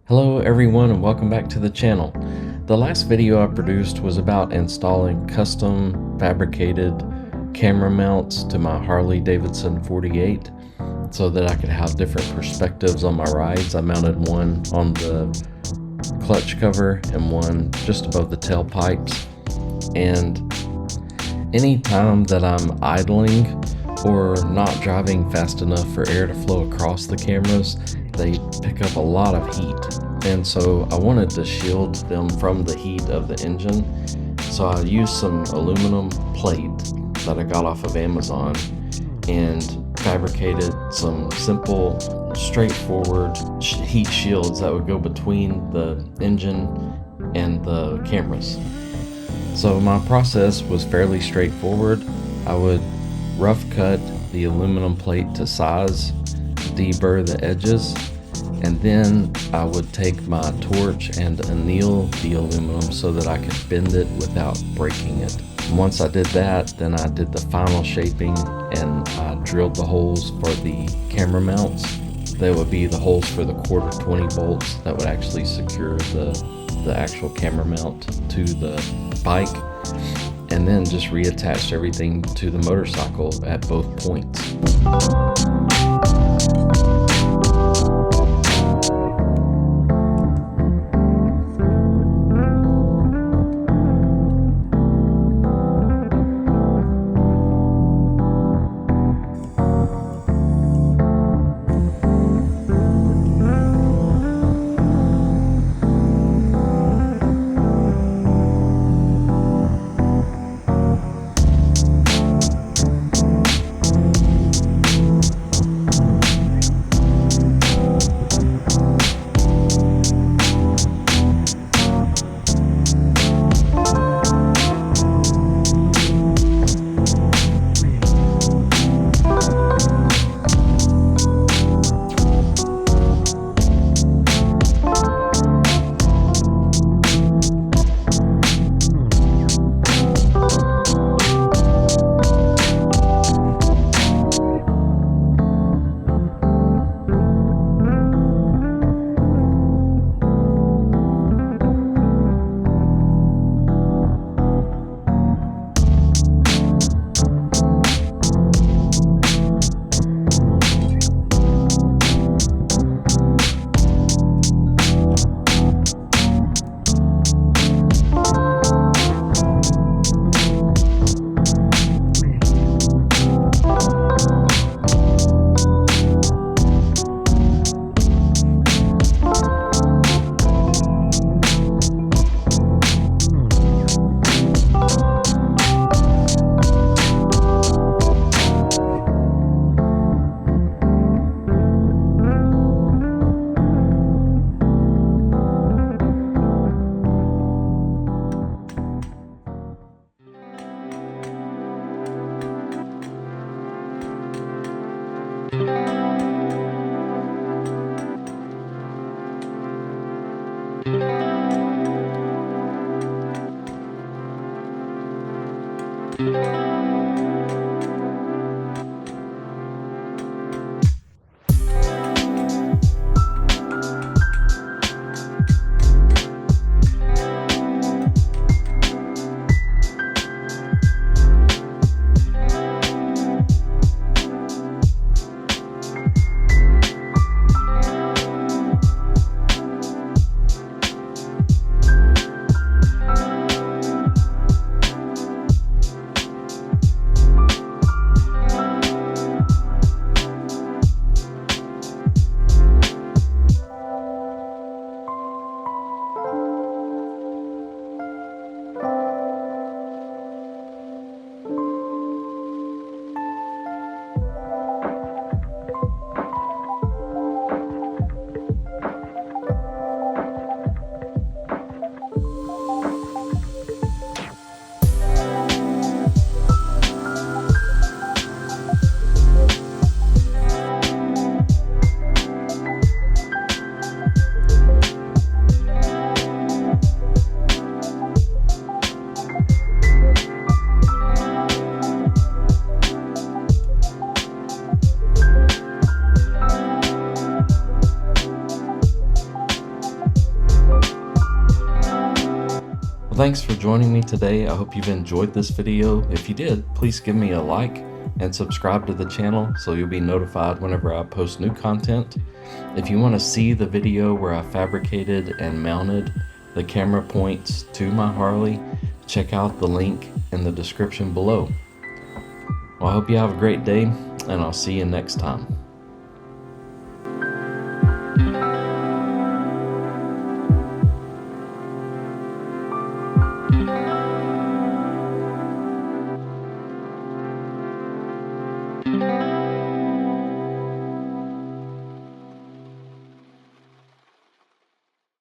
Hello everyone and welcome back to the channel. The last video I produced was about installing custom fabricated camera mounts to my Harley Davidson 48 so that I could have different perspectives on my rides. I mounted one on the clutch cover and one just above the tailpipes, and anytime that I'm idling or not driving fast enough for air to flow across the cameras, they pick up a lot of heat, and so I wanted to shield them from the heat of the engine. So I used some aluminum plate that I got off of Amazon and fabricated some simple, straightforward heat shields that would go between the engine and the cameras. So my process was fairly straightforward. I would rough cut the aluminum plate to size, deburr the edges, and then I would take my torch and anneal the aluminum so that I could bend it without breaking it. Once I did that, then I did the final shaping and I drilled the holes for the camera mounts. That would be the holes for the quarter 20 bolts that would actually secure the actual camera mount to the bike, and then just reattached everything to the motorcycle at both points. Thanks for joining me today. I hope you've enjoyed this video. If you did, please give me a like and subscribe to the channel so you'll be notified whenever I post new content. If you want to see the video where I fabricated and mounted the camera points to my Harley, check out the link in the description below. Well, I hope you have a great day, and I'll see you next time.